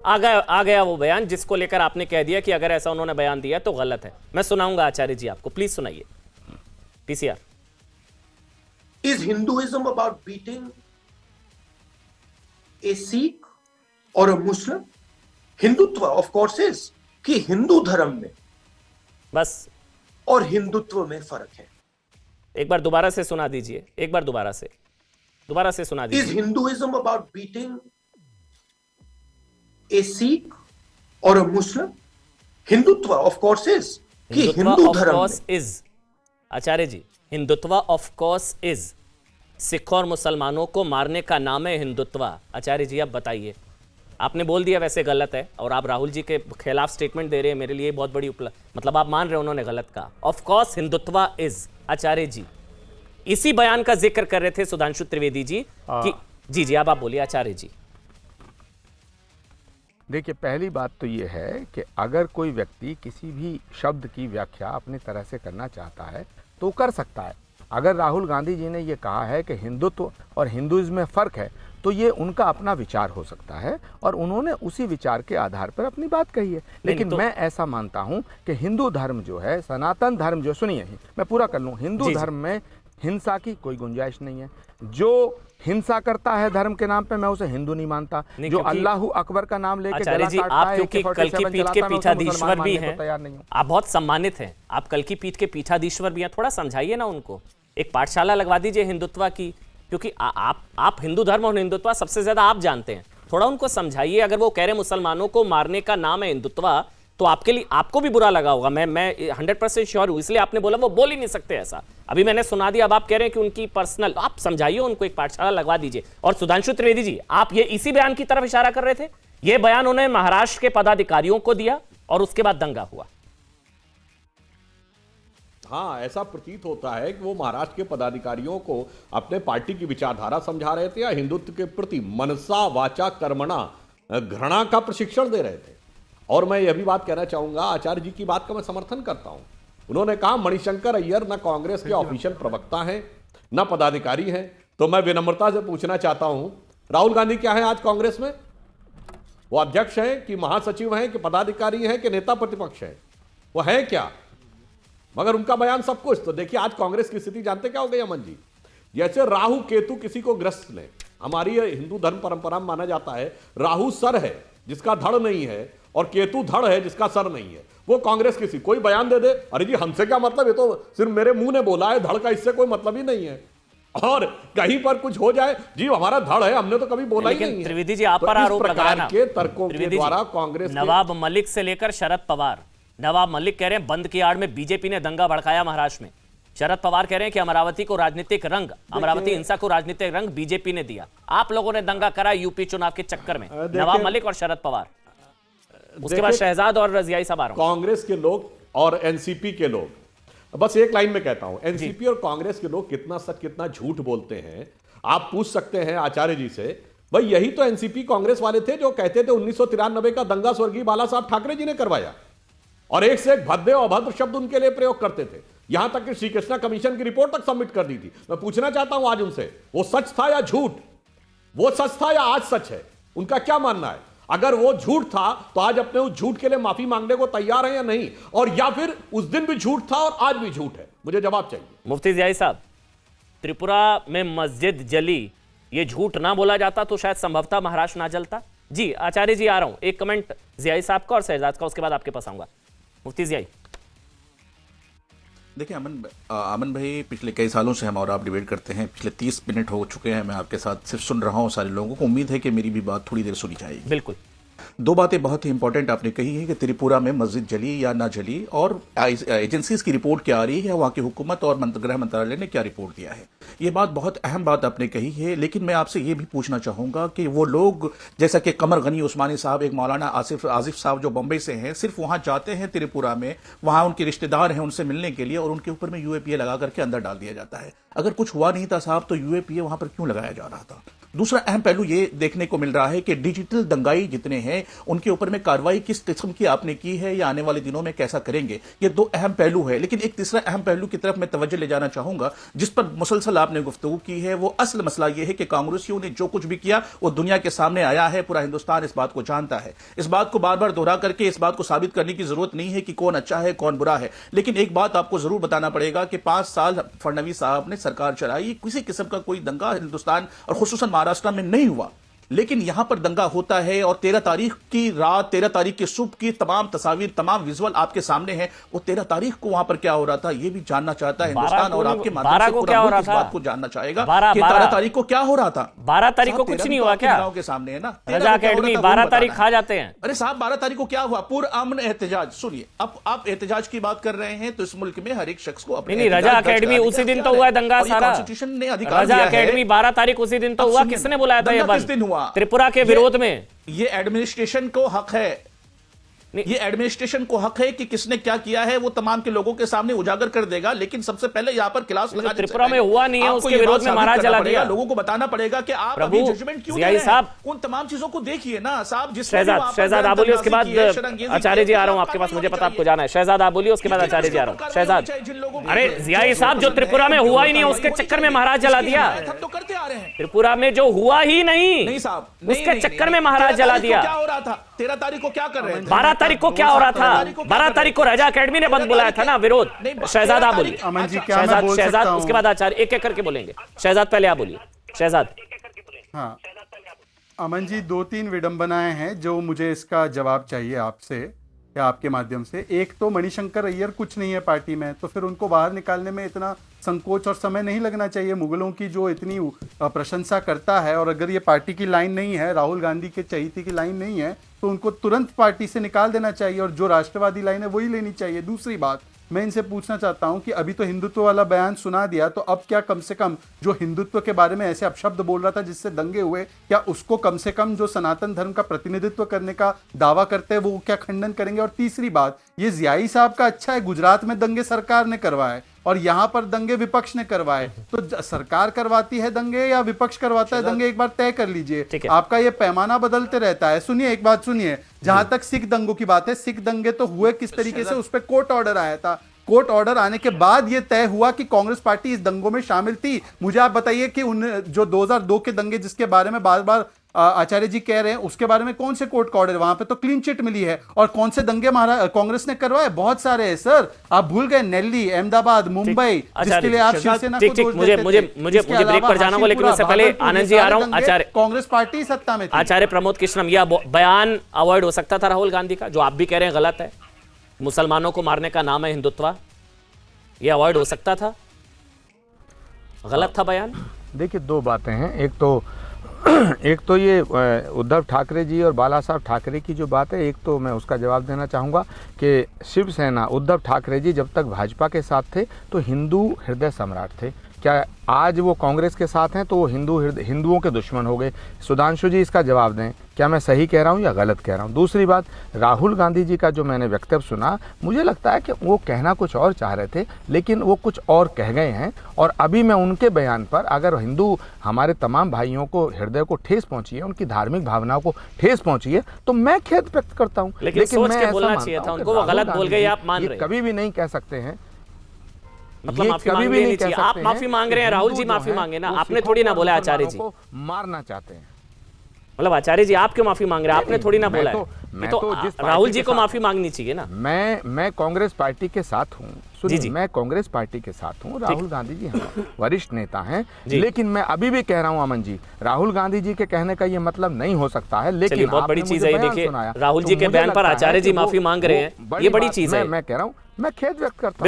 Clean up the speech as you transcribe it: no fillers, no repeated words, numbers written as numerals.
आ गया वो बयान जिसको लेकर आपने कह दिया कि अगर ऐसा उन्होंने बयान दिया तो गलत है। मैं सुनाऊंगा आचार्य जी आपको, प्लीज सुनाइए। TCR. Is Hinduism about beating a Sikh or a Muslim? Hindutva of course is कि हिंदू धर्म में बस और हिंदुत्व में फर्क है। एक बार दोबारा से सुना दीजिए, एक बार दोबारा से सुना इज दीजिए। Hinduism about beating a Sikh और a Muslim? Hindutva of course is कि हिंदू धर्म में is, Acharya ji, Hindutva of course is, Sikh और मुसलमानों को मारने का नाम है हिंदुत्व। आचार्य जी आप बताइए, आपने बोल दिया वैसे गलत है और आप राहुल जी के खिलाफ स्टेटमेंट दे रहे हैं, मेरे लिए बहुत बड़ी मतलब आप मान रहे हैं उन्होंने गलत कहा। Of course Hindutva is. Acharya ji इसी बयान का जिक्र कर रहे थे सुधांशु त्रिवेदी जी कि जी जी अब आप बोलिए आचार्य जी। देखिए, पहली बात तो ये है कि अगर कोई व्यक्ति किसी भी शब्द की व्याख्या अपनी तरह से करना चाहता है तो कर सकता है। अगर राहुल गांधी जी ने ये कहा है कि हिंदुत्व और हिंदुइज्म में फ़र्क है तो ये उनका अपना विचार हो सकता है और उन्होंने उसी विचार के आधार पर अपनी बात कही है। लेकिन मैं ऐसा मानता हूं कि हिंदू धर्म जो है, सनातन धर्म जो, सुनिए मैं पूरा कर लूँ, हिंदू धर्म में हिंसा की कोई गुंजाइश नहीं है। जो हिंसा करता है धर्म के नाम पे, मैं उसे हिंदू नहीं मानता। जो अल्लाह अकबर का नाम लेके आचार्य जी आप क्योंकि कल की पीठ के पीठाधीश्वर भी हैं, आप बहुत सम्मानित हैं, आप कल की पीठ के पीठाधीश्वर भी हैं, थोड़ा समझाइए ना उनको, एक पाठशाला लगवा दीजिए हिंदुत्व की, क्योंकि आप हिंदू धर्म और हिंदुत्व सबसे ज्यादा आप जानते हैं, थोड़ा उनको समझाइए। अगर वो कह रहे मुसलमानों को मारने का नाम है हिंदुत्व तो आपके लिए, आपको भी बुरा लगा होगा, मैं 100% श्योर हूं, इसलिए आपने बोला वो बोल ही नहीं सकते ऐसा। अभी मैंने सुना दिया, अब आप कह रहे हैं कि उनकी पर्सनल, आप समझाइए उनको, एक पाठशाला लगवा दीजिए। और सुधांशु त्रिवेदी जी आप ये इसी बयान की तरफ इशारा कर रहे थे, ये बयान उन्होंने महाराष्ट्र के पदाधिकारियों को दिया और उसके बाद दंगा हुआ। हाँ, ऐसा प्रतीत होता है कि वो महाराष्ट्र के पदाधिकारियों को अपने पार्टी की विचारधारा समझा रहे थे या हिंदुत्व के प्रति मनसा वाचा कर्मणा घृणा का प्रशिक्षण दे रहे थे। और मैं यह भी बात कहना चाहूंगा, आचार्य जी की बात का मैं समर्थन करता हूं। उन्होंने कहा मणिशंकर अय्यर न कांग्रेस के ऑफिशियल प्रवक्ता हैं न पदाधिकारी हैं, तो मैं विनम्रता से पूछना चाहता हूं राहुल गांधी क्या है आज कांग्रेस में? वो अध्यक्ष हैं कि महासचिव हैं कि पदाधिकारी हैं कि नेता प्रतिपक्ष हैं? वो है क्या? मगर उनका बयान सब कुछ। तो देखिए आज कांग्रेस की स्थिति जानते क्या हो गई अमन जी? जैसे राहु केतु किसी को ग्रस्त ले, हमारी हिंदू धर्म परंपरा में माना जाता है राहु सर है जिसका धड़ नहीं है और केतु धड़ है जिसका सर नहीं है। वो कांग्रेस किसी कोई बयान दे दे, अरे जी हमसे क्या मतलब, ये तो सिर्फ मेरे मुंह ने बोला है, धड़ का इससे कोई मतलब ही नहीं है। और कहीं पर कुछ हो जाए, जी हमारा धड़ है, हमने तो कभी बोला ही नहीं है। त्रिवेदी जी आप पर आरोप लगाना के तर्कों के द्वारा कांग्रेस नवाब मलिक से लेकर शरद पवार, नवाब मलिक कह रहे हैं बंद की आड़ में बीजेपी ने दंगा भड़काया महाराष्ट्र में। शरद पवार कह रहे हैं कि अमरावती को राजनीतिक रंग, अमरावती हिंसा को राजनीतिक रंग बीजेपी ने दिया, आप लोगों ने दंगा करा यूपी चुनाव के चक्कर में। नवाब मलिक और शरद पवार, उसके बाद शहजाद और रजियाई साहब आ रहा हूं। कांग्रेस के लोग और एनसीपी के लोग, बस एक लाइन में कहता हूं, एनसीपी और कांग्रेस के लोग कितना सच कितना झूठ बोलते हैं आप पूछ सकते हैं आचार्य जी से। भाई यही तो एनसीपी कांग्रेस वाले थे जो कहते थे 1993 का दंगा स्वर्गीय बाला साहब ठाकरे जी ने करवाया, और एक से एक भद्दे और अभद्र शब्द उनके लिए प्रयोग करते थे, यहां तक कि श्री कृष्णा कमीशन की रिपोर्ट तक सबमिट कर दी थी। मैं पूछना चाहता हूं आज उनसे, वो सच था या झूठ? वो सच था या आज सच है? उनका क्या मानना है? अगर वो झूठ था तो आज अपने उस झूठ के लिए माफी मांगने को तैयार है या नहीं, और या फिर उस दिन भी झूठ था और आज भी झूठ है? मुझे जवाब चाहिए। मुफ्ती जियाई साहब, त्रिपुरा में मस्जिद जली, ये झूठ ना बोला जाता तो शायद संभवतः महाराष्ट्र ना जलता। जी आचार्य जी आ रहा हूं, एक कमेंट जियाई साहब का और शहजाद का, उसके बाद आपके पास आऊंगा। मुफ्ती जियाई। देखिए अमन भाई, पिछले कई सालों से हम और आप डिबेट करते हैं, पिछले 30 मिनट हो चुके हैं, मैं आपके साथ सिर्फ सुन रहा हूं। सारे लोगों को उम्मीद है कि मेरी भी बात थोड़ी देर सुनी जाएगी। बिल्कुल। दो बातें बहुत ही इंपॉर्टेंट आपने कही है कि त्रिपुरा में मस्जिद जली या ना जली, और एजेंसीज की रिपोर्ट क्या आ रही है, वहाँ की हुकूमत और गृह मंत्रालय ने क्या रिपोर्ट दिया है, ये बात बहुत अहम बात आपने कही है। लेकिन मैं आपसे ये भी पूछना चाहूँगा कि वो लोग जैसा कि कमर गनी उस्मानी साहब, एक मौलाना आसिफ साहब जो बम्बई से हैं, सिर्फ वहाँ जाते हैं त्रिपुरा में, वहाँ उनके रिश्तेदार हैं उनसे मिलने के लिए, और उनके ऊपर में यूएपीए लगा करके अंदर डाल दिया जाता है। अगर कुछ हुआ नहीं था साहब तो यूएपीए वहाँ पर क्यों लगाया जा रहा था? दूसरा अहम पहलू ये देखने को मिल रहा है कि डिजिटल दंगाई जितने हैं उनके ऊपर में कार्रवाई किस किस्म की आपने की है या आने वाले दिनों में कैसा करेंगे, ये दो अहम पहलू है। लेकिन एक तीसरा अहम पहलू की तरफ मैं तवज्जो ले जाना चाहूंगा जिस पर मुसलसल आपने गुफ्तगू की है, वो असल मसला ये है कि कांग्रेसियों ने जो कुछ भी किया वो दुनिया के सामने आया है, पूरा हिंदुस्तान इस बात को जानता है। इस बात को बार बार दोहरा करके इस बात को साबित करने की जरूरत नहीं है कि कौन अच्छा है कौन बुरा है। लेकिन एक बात आपको जरूर बताना पड़ेगा कि 5 साल फडणवीस साहब ने सरकार चलाई, किसी किस्म का कोई दंगा हिंदुस्तान और खुसूसन महाराष्ट्र में नहीं हुआ। लेकिन यहां पर दंगा होता है और 13 तारीख की रात, 13 तारीख की सुबह की तमाम तस्वीर, तमाम विजुअल आपके सामने हैं। वो 13 तारीख को वहां पर क्या हो रहा था ये भी जानना चाहता है हिंदुस्तान, और आपके माध्यम से पूरा मुल्क इस बात को जानना चाहेगा कि 13 तारीख को क्या हो रहा था। 12 तारीख को कुछ नहीं हुआ क्या? के सामने है ना, रजा अकेडमी 12 तारीख खा जाते हैं। अरे साहब 12 तारीख को क्या हुआ? पुरअमन एहतजाज। सुनिए, अब आप एहतजाज की बात कर रहे हैं तो इस मुल्क में हर एक शख्स को अपने रजा अकेडमी उसी दिन तो हुआ दंगा सारा। कॉन्स्टिट्यूशन ने अधिकार रजा अकेडमी 12 तारीख उसी दिन तो हुआ। किसने बुलाया था ये बंद? किस दिन हुआ? त्रिपुरा के विरोध में। ये एडमिनिस्ट्रेशन को हक है, ये एडमिनिस्ट्रेशन को हक है कि किसने क्या किया है वो तमाम के लोगों के सामने उजागर कर देगा। लेकिन सबसे पहले यहां पर क्लास लगाने त्रिपुरा में हुआ नहीं है, उसके विरोध में महाराज जला दिया। लोगों को बताना पड़ेगा कि आप अभी जजमेंट क्यों जियाई साहब उन तमाम चीजों को देखिए ना साहब। जिस शहजाद आप बोलिए, उसके बाद आचार्य जी आ रहा हूं आपके पास, मुझे पता आपको जाना है। शहजाद आप बोलिए, उसके बाद आचार्य जी आ रहा हूं। शहजाद, अरे जियाई साहब जो त्रिपुरा में हुआ ही नहीं है उसके चक्कर में महाराज जला दिया। हम तो करते आ रहे हैं। त्रिपुरा में जो हुआ ही नहीं साहब, उसके चक्कर में महाराज जला दिया। क्या हो रहा था? 13 तारीख को क्या कर रहे थे? 12 तारीख को क्या हो रहा था? 12 तारीख को रजा अकेडमी ने बंद बुलाया था ना, विरोध। शहजाद आप बोलिए। अमन जी, क्या मैं बोल शहजाद, सकता हूं? उसके बाद आचार्य, एक एक करके बोलेंगे। शहजाद पहले आप बोलिए। शहजाद। हाँ अमन जी, 2-3 विडंबनाएं हैं जो मुझे इसका जवाब चाहिए आपसे या आपके माध्यम से। एक तो मणिशंकर अय्यर कुछ नहीं है पार्टी में, तो फिर उनको बाहर निकालने में इतना संकोच और समय नहीं लगना चाहिए। मुगलों की जो इतनी प्रशंसा करता है और अगर ये पार्टी की लाइन नहीं है, राहुल गांधी के चहीते की लाइन नहीं है, तो उनको तुरंत पार्टी से निकाल देना चाहिए और जो राष्ट्रवादी लाइन है वही लेनी चाहिए। दूसरी बात, मैं इनसे पूछना चाहता हूं कि अभी तो हिंदुत्व वाला बयान सुना दिया, तो अब क्या कम से कम जो हिंदुत्व के बारे में ऐसे अपशब्द बोल रहा था जिससे दंगे हुए, क्या उसको कम से कम जो सनातन धर्म का प्रतिनिधित्व करने का दावा करते हैं वो क्या खंडन करेंगे? और तीसरी बात, ये जियाई साहब का अच्छा है, गुजरात में दंगे सरकार ने करवाए और यहां पर दंगे विपक्ष ने करवाए, तो सरकार करवाती है दंगे या विपक्ष करवाता है दंगे, एक बार तय कर लीजिए। आपका ये पैमाना बदलते रहता है। सुनिए, एक बात सुनिए, जहां तक सिख दंगों की बात है, सिख दंगे तो हुए किस तरीके से, उस पर कोर्ट ऑर्डर आया था। कोर्ट ऑर्डर आने के बाद यह तय हुआ कि कांग्रेस पार्टी इस दंगों में शामिल थी। मुझे आप बताइए कि उन जो 2002 के दंगे जिसके बारे में बार बार आचार्य जी कह रहे हैं, उसके बारे में कौन से कोर्ट का ऑर्डर? वहां पे तो क्लीन चिट मिली है। और कौन से दंगे कांग्रेस ने करवाए? बहुत सारे हैं सर, आप भूल गए। दिल्ली, अहमदाबाद, मुंबई, जिसके लिए आप शिवसेना को दोष देते थे। मुझे ब्रेक पर जाना होगा, लेकिन उससे पहले आनंद जी आ रहा हूं। आचार्य, कांग्रेस पार्टी सत्ता में थी। आचार्य प्रमोद कृष्णम, यह बयान अवॉइड हो सकता था राहुल गांधी का, जो आप भी कह रहे हैं गलत है, मुसलमानों को मारने का नाम है हिंदुत्व, यह अवॉइड हो सकता था? गलत था बयान? देखिए, दो बातें हैं। एक तो ये उद्धव ठाकरे जी और बाला साहब ठाकरे की जो बात है, एक तो मैं उसका जवाब देना चाहूँगा कि शिवसेना, उद्धव ठाकरे जी जब तक भाजपा के साथ थे तो हिंदू हृदय सम्राट थे। क्या आज वो कांग्रेस के साथ हैं तो वो हिंदुओं के दुश्मन हो गए? सुधांशु जी इसका जवाब दें, क्या मैं सही कह रहा हूँ या गलत कह रहा हूँ? दूसरी बात, राहुल गांधी जी का जो मैंने वक्तव्य सुना, मुझे लगता है कि वो कहना कुछ और चाह रहे थे लेकिन वो कुछ और कह गए हैं। और अभी मैं उनके बयान पर, अगर हिंदू हमारे तमाम भाइयों को हृदय को ठेस पहुंची है, उनकी धार्मिक भावनाओं को ठेस पहुंची है, तो मैं खेद व्यक्त करता हूँ। लेकिन सोच के बोलना चाहिए था उनको, वो गलत बोल गए, आप मान रहे हैं। कभी भी नहीं कह सकते हैं, मतलब माफी मांग नहीं चाहिए। आप माफी मांग रहे हैं, राहुल जी माफी मांगे ना, आपने थोड़ी ना बोला। आचार्य जी मारना चाहते हैं, मतलब आचार्य जी आप क्यों माफी मांग रहे हैं? आपने थोड़ी ना बोला है। तो राहुल जी को माफी मांगनी चाहिए ना। मैं कांग्रेस पार्टी के साथ हूँ। सुनिए, मैं कांग्रेस पार्टी के साथ हूँ। राहुल गांधी जी हमारे वरिष्ठ नेता हैं, लेकिन मैं अभी भी कह रहा हूँ अमन जी, राहुल गांधी जी के कहने का ये मतलब नहीं हो सकता है। लेकिन बहुत बड़ी चीज है ये, देखिए राहुल जी के बयान पर आचार्य जी माफी मांग रहे हैं, ये बड़ी चीज है। मैं कह रहा हूँ, मैं खेद व्यक्त करता हूँ।